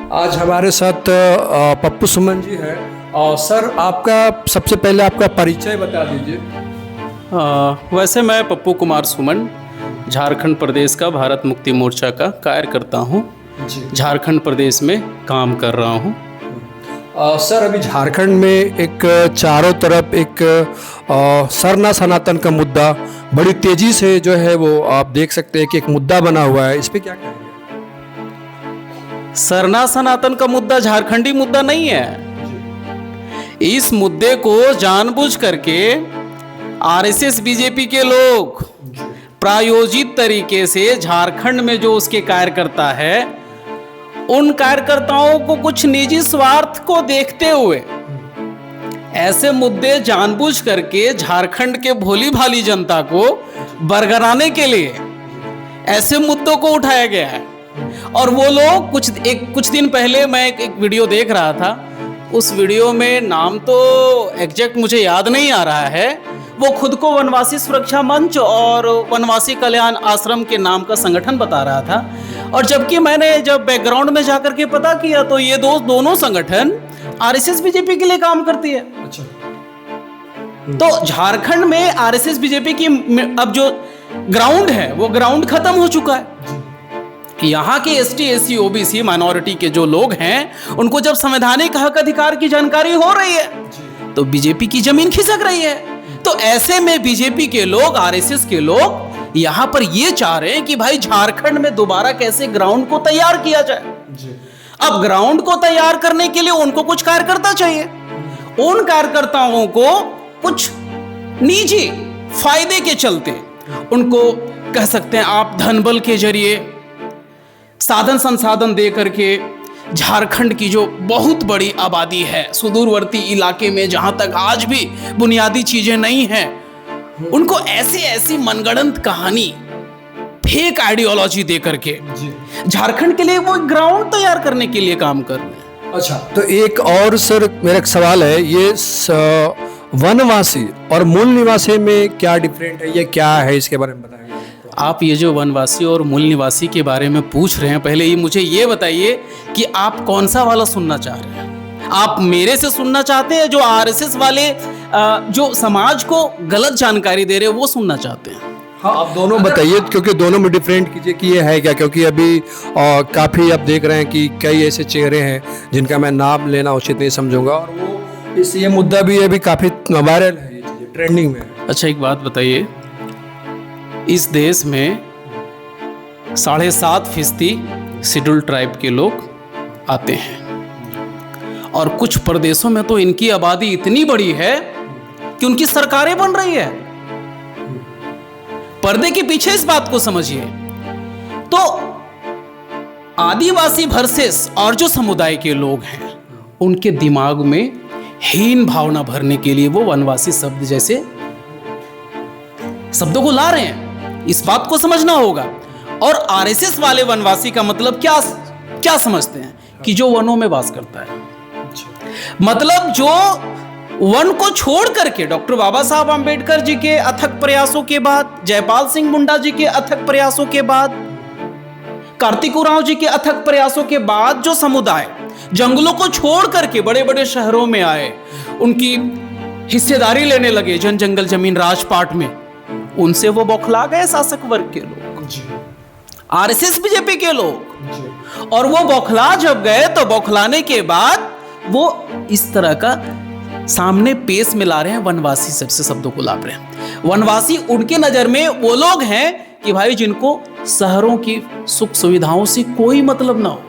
आज हमारे साथ पप्पू सुमन जी हैं। और सर, आपका सबसे पहले आपका परिचय बता दीजिए। वैसे मैं पप्पू कुमार सुमन झारखंड प्रदेश का भारत मुक्ति मोर्चा का कार्यकर्ता हूँ। झारखंड प्रदेश में काम कर रहा हूँ। सर, अभी झारखंड में एक चारों तरफ एक सरना सनातन का मुद्दा बड़ी तेजी से जो है वो आप देख सकते हैं कि एक मुद्दा बना हुआ है। इस पे क्या कहेंगे? सरना सनातन का मुद्दा झारखंडी मुद्दा नहीं है। इस मुद्दे को जानबूझ करके आरएसएस बीजेपी के लोग प्रायोजित तरीके से झारखंड में जो उसके कार्यकर्ता है, उन कार्यकर्ताओं को कुछ निजी स्वार्थ को देखते हुए ऐसे मुद्दे जानबूझ करके झारखंड के भोली भाली जनता को बरगराने के लिए ऐसे मुद्दों को उठाया गया है। और वो लोग कुछ दिन पहले मैं एक वीडियो देख रहा था। उस वीडियो में नाम तो एग्जैक्ट मुझे याद नहीं आ रहा है। वो खुद को वनवासी सुरक्षा मंच और वनवासी कल्याण आश्रम के नाम का संगठन बता रहा था। और जबकि मैंने जब बैकग्राउंड में जाकर के पता किया तो ये दोनों संगठन आरएसएस बीजेपी के लिए काम करती है। अच्छा। तो झारखंड में आरएसएस बीजेपी की अब जो ग्राउंड है वो ग्राउंड खत्म हो चुका है। यहाँ के एसटी एससी ओबीसी माइनॉरिटी के जो लोग हैं, उनको जब संवैधानिक हक अधिकार की जानकारी हो रही है तो बीजेपी की जमीन खिसक रही है। तो ऐसे में बीजेपी के लोग, आरएसएस के लोग यहाँ पर ये चाह रहे हैं कि भाई झारखंड में दोबारा कैसे ग्राउंड को तैयार किया जाए। अब ग्राउंड को तैयार करने के लिए उनको कुछ कार्यकर्ता चाहिए। उन कार्यकर्ताओं को कुछ निजी फायदे के चलते उनको कह सकते हैं आप धन बल के जरिए साधन संसाधन दे करके झारखंड की जो बहुत बड़ी आबादी है सुदूरवर्ती इलाके में, जहां तक आज भी बुनियादी चीजें नहीं हैं, उनको ऐसी मनगढ़ंत कहानी, फेक आइडियोलॉजी दे करके झारखंड के लिए वो ग्राउंड तैयार करने के लिए काम कर रहे हैं। अच्छा, तो एक और सर मेरा एक सवाल है, ये वनवासी और मूल निवासी में क्या डिफरेंट है, ये क्या है, इसके बारे में बताएंगे? आप ये जो वनवासी और मूल निवासी के बारे में पूछ रहे हैं, पहले ये मुझे ये बताइए कि आप कौन सा वाला सुनना चाह रहे हैं? आप मेरे से सुनना चाहते हैं जो आरएसएस वाले जो समाज को गलत जानकारी दे रहे हैं वो सुनना चाहते हैं? हाँ, आप दोनों बताइए, क्योंकि दोनों में डिफरेंट कीजिए कि ये है क्या। क्योंकि अभी काफ़ी आप देख रहे हैं कि कई ऐसे चेहरे हैं जिनका मैं नाम लेना उचित नहीं समझूंगा, और वो ये मुद्दा भी अभी काफ़ी वायरल है, ये चीज़ें ट्रेंडिंग में है। अच्छा, एक बात बताइए, इस देश में 7.5% शेड्यूल ट्राइब के लोग आते हैं और कुछ प्रदेशों में तो इनकी आबादी इतनी बड़ी है कि उनकी सरकारें बन रही है। पर्दे के पीछे इस बात को समझिए। तो आदिवासी वर्सेस और जो समुदाय के लोग हैं, उनके दिमाग में हीन भावना भरने के लिए वो वनवासी शब्द जैसे शब्दों को ला रहे हैं। इस बात को समझना होगा। और आरएसएस वाले वनवासी का मतलब क्या समझते हैं कि जो वनों में वास करता है, मतलब जो वन को छोड़ करके डॉक्टर बाबा साहब आंबेडकर जी के अथक प्रयासों के बाद, जयपाल सिंह मुंडा जी के अथक प्रयासों के बाद, कार्तिक उरांव जी के अथक प्रयासों के बाद जो समुदाय जंगलों को छोड़ करके बड़े बड़े शहरों में आए, उनकी हिस्सेदारी लेने लगे जन जंगल जमीन राजपाट में, उनसे वो बौखला गए शासक वर्ग के लोग, आरएसएस बीजेपी के लोग। और वो बौखला जब गए तो बौखलाने के बाद वो इस तरह का सामने पेश में ला रहे हैं, वनवासी से शब्दों को ला रहे हैं। वनवासी उनके नजर में वो लोग हैं कि भाई जिनको शहरों की सुख सुविधाओं से कोई मतलब ना हो,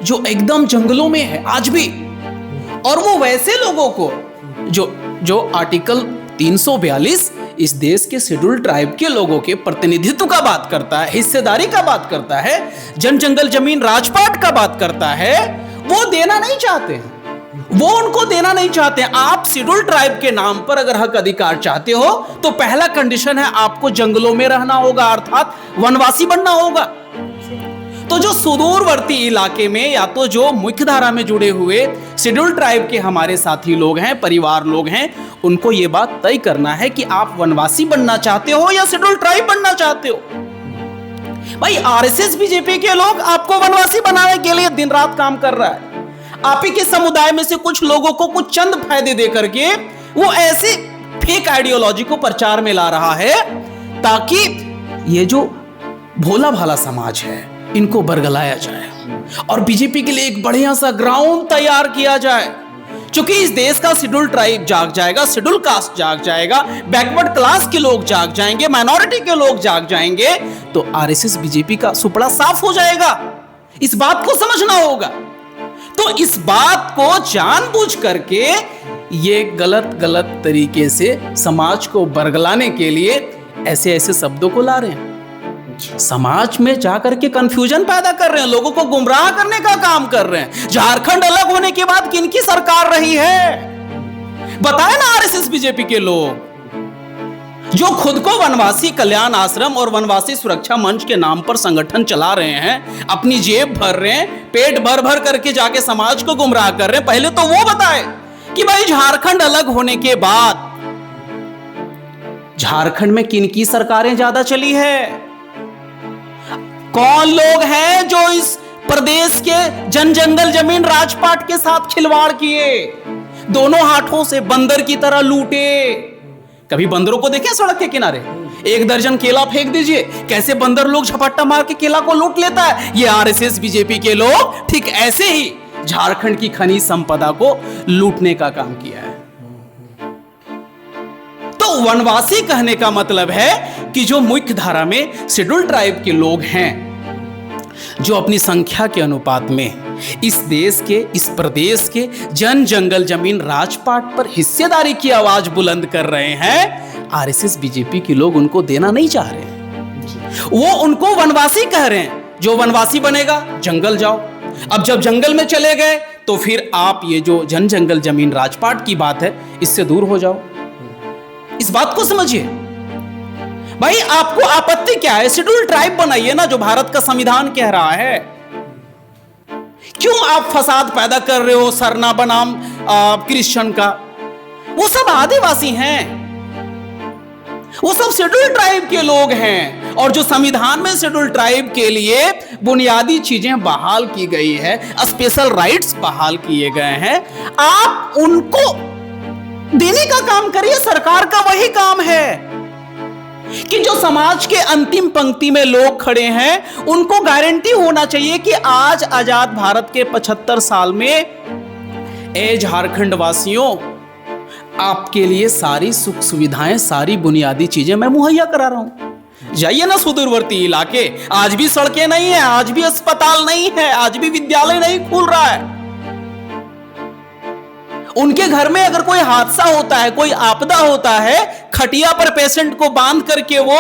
जो एकदम जंगलों में है आज भी। और वो वैसे लोगों को जो आर्टिकल 342 इस देश के शेड्यूल ट्राइब के लोगों के प्रतिनिधित्व का बात करता है, हिस्सेदारी का बात करता है, जन जंगल जमीन राजपाट का बात करता है, वो देना नहीं चाहते हैं। वो उनको देना नहीं चाहते हैं। आप शेड्यूल ट्राइब के नाम पर अगर हक अधिकार चाहते हो तो पहला कंडीशन है आपको जंगलों में रहना होगा, अर्थात वनवासी बनना होगा। तो जो सुदूरवर्ती इलाके में या तो जो मुख्य धारा में जुड़े हुए शेड्यूल ट्राइब के हमारे साथी लोग हैं, परिवार लोग हैं, उनको ये बात तय करना है कि आप वनवासी बनना चाहते हो या शेड्यूल ट्राइब बनना चाहते हो। भाई आरएसएस बीजेपी के लोग आपको वनवासी बनाने के लिए दिन रात काम कर रहा है। आप ही के समुदाय में से कुछ लोगों को कुछ चंद फायदे दे करके वो ऐसे फेक आइडियोलॉजी को प्रचार में ला रहा है ताकि ये जो भोला भाला समाज है इनको बरगलाया जाए और बीजेपी के लिए एक बढ़िया सा ग्राउंड तैयार किया जाए। क्योंकि इस देश का शेड्यूल ट्राइब जाग जाएगा, शेड्यूल कास्ट जाग जाएगा, बैकवर्ड क्लास के लोग जाग जाएंगे, माइनॉरिटी के लोग जाग जाएंगे, तो आरएसएस बीजेपी का सुपड़ा साफ हो जाएगा। इस बात को समझना होगा। तो इस बात को जानबूझ करके ये गलत तरीके से समाज को बरगलाने के लिए ऐसे ऐसे शब्दों को ला रहे हैं, समाज में जाकर के कंफ्यूजन पैदा कर रहे हैं, लोगों को गुमराह करने का काम कर रहे हैं। झारखंड अलग होने के बाद किनकी सरकार रही है बताए ना आरएसएस बीजेपी के लोग, जो खुद को वनवासी कल्याण आश्रम और वनवासी सुरक्षा मंच के नाम पर संगठन चला रहे हैं, अपनी जेब भर रहे हैं, पेट भर भर करके जाके समाज को गुमराह कर रहे हैं। पहले तो वो बताए कि भाई झारखंड अलग होने के बाद झारखंड में किनकी सरकारें ज्यादा चली है, कौन लोग हैं जो इस प्रदेश के जन जंगल जमीन राजपाट के साथ खिलवाड़ किए, दोनों हाथों से बंदर की तरह लूटे। कभी बंदरों को देखे सड़क के किनारे? 1 दर्जन केला फेंक दीजिए, कैसे बंदर लोग झपट्टा मार के केला को लूट लेता है। ये आरएसएस बीजेपी के लोग ठीक ऐसे ही झारखंड की खनिज संपदा को लूटने का काम किया है। तो वनवासी कहने का मतलब है कि जो मुख्य धारा में शेड्यूल ट्राइब के लोग हैं, जो अपनी संख्या के अनुपात में इस देश के, इस प्रदेश के जन जंगल जमीन राजपाट पर हिस्सेदारी की आवाज बुलंद कर रहे हैं, आरएसएस बीजेपी के लोग उनको देना नहीं चाह रहे हैं। वो उनको वनवासी कह रहे हैं। जो वनवासी बनेगा जंगल जाओ। अब जब जंगल में चले गए तो फिर आप ये जो जन जंगल जमीन राजपाट की बात है इससे दूर हो जाओ। इस बात को समझिए भाई, आपको आपत्ति क्या है? शेड्यूल ट्राइब बनाइए ना, जो भारत का संविधान कह रहा है। क्यों आप फसाद पैदा कर रहे हो सरना बनाम क्रिश्चियन का? वो सब आदिवासी हैं, वो सब शेड्यूल ट्राइब के लोग हैं। और जो संविधान में शेड्यूल ट्राइब के लिए बुनियादी चीजें बहाल की गई है, स्पेशल राइट्स बहाल किए गए हैं, आप उनको देने का काम करिए। सरकार का वही काम है कि जो समाज के अंतिम पंक्ति में लोग खड़े हैं उनको गारंटी होना चाहिए कि आज आजाद भारत के 75 साल में ए झारखंड वासियों, आपके लिए सारी सुख सुविधाएं, सारी बुनियादी चीजें मैं मुहैया करा रहा हूं। जाइए ना सुदूरवर्ती इलाके, आज भी सड़कें नहीं है, आज भी अस्पताल नहीं है, आज भी विद्यालय नहीं खुल रहा है। उनके घर में अगर कोई हादसा होता है, कोई आपदा होता है, खटिया पर पेशेंट को बांध करके वो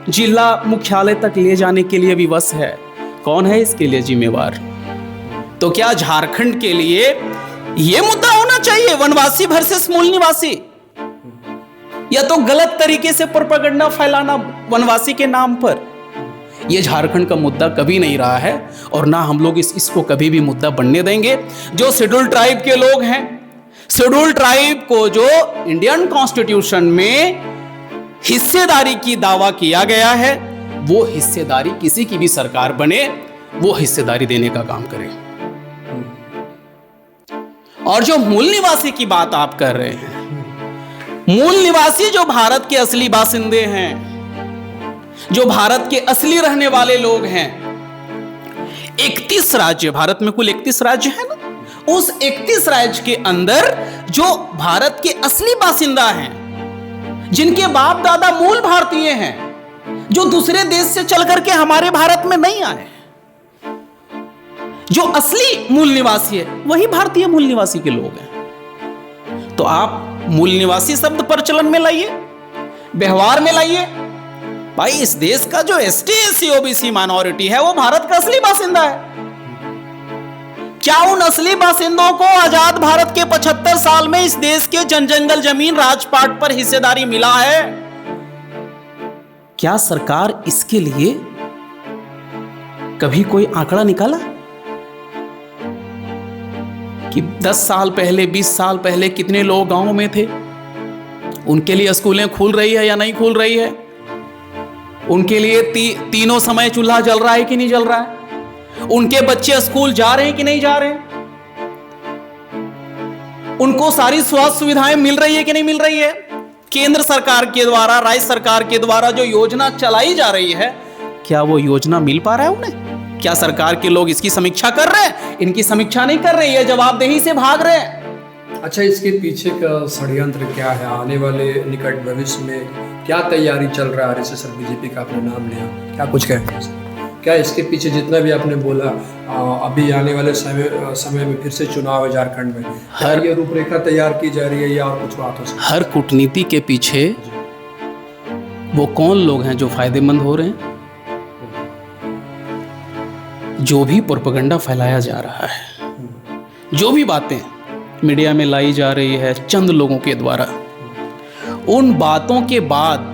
जिला मुख्यालय तक ले जाने के लिए विवश है। कौन है इसके लिए जिम्मेवार? तो क्या झारखंड के लिए यह मुद्दा होना चाहिए, वनवासी वर्सेस मूल निवासी? या तो गलत तरीके से प्रोपेगेंडा फैलाना वनवासी के नाम पर? यह झारखंड का मुद्दा कभी नहीं रहा है और ना हम लोग इसको कभी भी मुद्दा बनने देंगे। जो शेड्यूल ट्राइब के लोग हैं, शेड्यूल ट्राइब को जो इंडियन कॉन्स्टिट्यूशन में हिस्सेदारी की दावा किया गया है, वो हिस्सेदारी किसी की भी सरकार बने वो हिस्सेदारी देने का काम करे। और जो मूल निवासी की बात आप कर रहे हैं, मूल निवासी जो भारत के असली बासिंदे हैं, जो भारत के असली रहने वाले लोग हैं, 31 राज्य, भारत में कुल 31 राज्य है ना, उस 31 राज्य के अंदर जो भारत के असली बासिंदा हैं, जिनके बाप दादा मूल भारतीय हैं, जो दूसरे देश से चल करके हमारे भारत में नहीं आए, जो असली मूल निवासी है वही भारतीय मूल निवासी के लोग हैं। तो आप मूल निवासी शब्द प्रचलन में लाइए, व्यवहार में लाइए। भाई इस देश का जो एसटी एससी ओबीसी माइनॉरिटी है वो भारत का असली बासिंदा है। क्या उन असली बासिंदों को आजाद भारत के 75 साल में इस देश के जनजंगल जमीन राजपाट पर हिस्सेदारी मिला है? क्या सरकार इसके लिए कभी कोई आंकड़ा निकाला कि 10 साल पहले, 20 साल पहले कितने लोग गांव में थे, उनके लिए स्कूलें खुल रही है या नहीं खुल रही है? उनके लिए तीनों समय चूल्हा जल रहा है कि नहीं जल रहा है? उनके बच्चे स्कूल जा रहे हैं कि नहीं जा रहे हैं? उनको सारी स्वास्थ्य सुविधाएं मिल रही है कि नहीं मिल रही है? केंद्र सरकार के द्वारा, राज्य सरकार के द्वारा जो योजना चलाई जा रही है, क्या वो योजना मिल पा रहा है उन्हें? क्या सरकार के लोग इसकी समीक्षा कर रहे हैं? इनकी समीक्षा नहीं कर रही है, जवाबदेही से भाग रहे हैं। अच्छा, इसके पीछे का षड्यंत्र क्या है? आने वाले निकट भविष्य में क्या तैयारी चल रहा है आरएसएस और बीजेपी का? आपने नाम लिया, क्या कुछ कहेंगे? क्या इसके पीछे जितना भी आपने बोला, अभी आने वाले समय में फिर से चुनाव है झारखंड में, हर ये रूपरेखा तैयार की जा रही है या और कुछ बात हो सकती है? हर कूटनीति के पीछे वो कौन लोग हैं जो फायदेमंद हो रहे हैं? जो भी प्रोपेगेंडा फैलाया जा रहा है, जो भी बातें मीडिया में लाई जा रही है चंद लोगों के द्वारा, उन बातों के बाद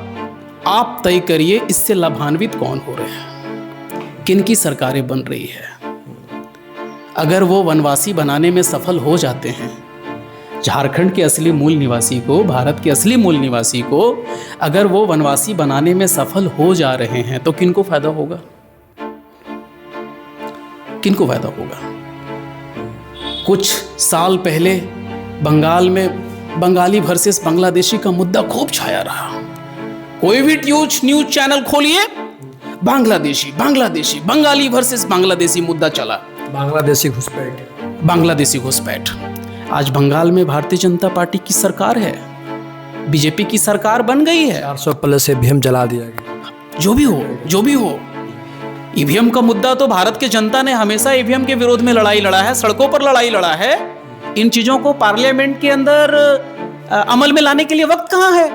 आप तय करिए इससे लाभान्वित कौन हो रहे हैं, किन की सरकारें बन रही है। अगर वो वनवासी बनाने में सफल हो जाते हैं, झारखंड के असली मूल निवासी को, भारत के असली मूल निवासी को अगर वो वनवासी बनाने में सफल हो जा रहे हैं, तो किनको फायदा होगा? किनको फायदा होगा? कुछ साल पहले बंगाल में बंगाली वर्सेस बांग्लादेशी का मुद्दा खूब छाया रहा। कोई भी न्यूज चैनल खोलिए, बांग्लादेशी बांग्लादेशी बंगाली वर्सेस बांग्लादेशी मुद्दा चला। बांग्लादेशी घुसपैठ। आज बंगाल में भारतीय जनता पार्टी की सरकार है, बीजेपी की सरकार बन गई है। 400 प्लस ईवीएम जला दिया गया। जो भी हो, ईवीएम का मुद्दा तो भारत के जनता ने हमेशा ईवीएम के विरोध में लड़ाई लड़ा है, सड़कों पर लड़ाई लड़ा है। इन चीजों को पार्लियामेंट के अंदर अमल में लाने के लिए वक्त कहां है?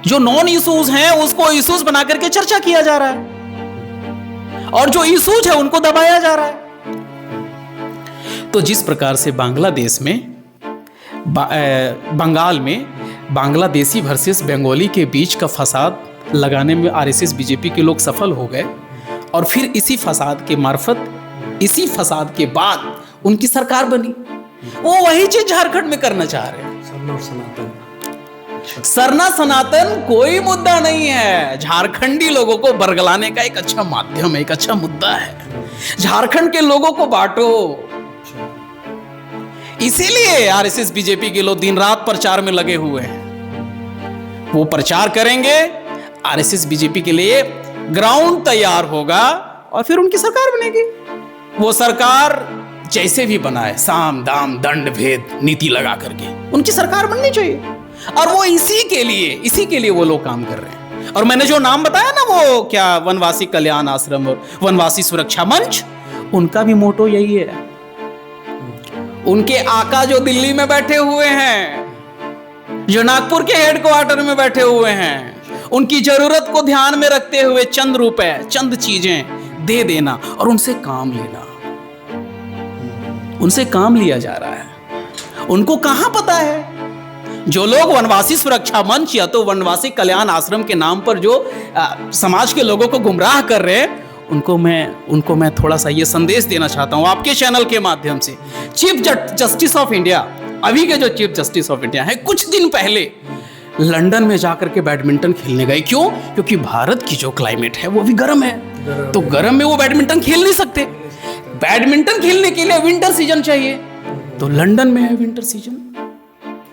जो नॉन इश्यूज हैं उसको इश्यूज बना करके चर्चा किया जा रहा है, और जो इश्यूज है उनको दबाया जा रहा है। तो जिस प्रकार से बांग्लादेश में बंगाल में बांग्लादेशी वर्सेस बंगाली के बीच का फसाद लगाने में आरएसएस बीजेपी के लोग सफल हो गए, और फिर इसी फसाद के मार्फत, इसी फसाद के बाद उनकी सरकार बनी। वो वही चीज झारखंड में करना चाह रहे हैं। सरना सनातन कोई मुद्दा नहीं है, झारखंडी लोगों को बरगलाने का एक अच्छा माध्यम है, एक अच्छा मुद्दा है। झारखंड के लोगों को बांटो। इसीलिए आरएसएस बीजेपी के लोग दिन रात प्रचार में लगे हुए हैं। वो प्रचार करेंगे, आरएसएस बीजेपी के लिए ग्राउंड तैयार होगा, और फिर उनकी सरकार बनेगी। वो सरकार जैसे भी बनाए, साम दाम दंड भेद नीति लगा करके उनकी सरकार बननी चाहिए। और वो इसी के लिए वो लोग काम कर रहे हैं। और मैंने जो नाम बताया ना, वो क्या वनवासी कल्याण आश्रम और वनवासी सुरक्षा मंच, उनका भी मोटो यही है। उनके आका जो दिल्ली में बैठे हुए हैं, जो नागपुर के हेडक्वार्टर में बैठे हुए हैं, उनकी जरूरत को ध्यान में रखते हुए चंद रुपए, चंद चीजें दे देना और उनसे काम लेना, उनसे काम लिया जा रहा है। उनको कहां पता है? जो लोग वनवासी सुरक्षा मंच या तो वनवासी कल्याण आश्रम के नाम पर जो समाज के लोगों को गुमराह कर रहे हैं, उनको मैं थोड़ा सा ये संदेश देना चाहता हूं आपके चैनल के माध्यम से। चीफ जस्टिस ऑफ इंडिया, अभी के जो चीफ जस्टिस ऑफ इंडिया है, कुछ दिन पहले लंदन में जाकर के बैडमिंटन खेलने गए। क्यों? क्योंकि भारत की जो क्लाइमेट है वो भी गर्म है, तो गर्म में वो बैडमिंटन खेल नहीं सकते। बैडमिंटन खेलने के लिए विंटर सीजन चाहिए, तो लंदन में है विंटर सीजन।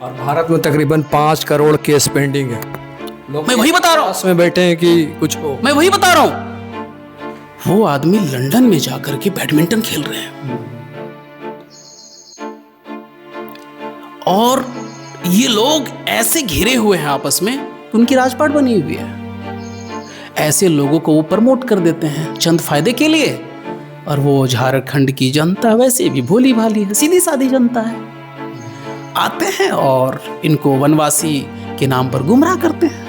और भारत में तकरीबन 5 करोड़ केस पेंडिंग है। मैं वही बता रहा हूं, में बैठे हैं कि कुछ हो। मैं वही बता रहा हूं, वो आदमी लंदन में जाकर के बैडमिंटन खेल रहे हैं, और ये लोग ऐसे घिरे हुए हैं आपस में, उनकी राजपाट बनी हुई है। ऐसे लोगों को वो प्रमोट कर देते हैं चंद फायदे के लिए, और वो झारखंड की जनता वैसे भी भोली भाली है, सीधी सादी जनता है। आते हैं और इनको वनवासी के नाम पर गुमराह करते हैं।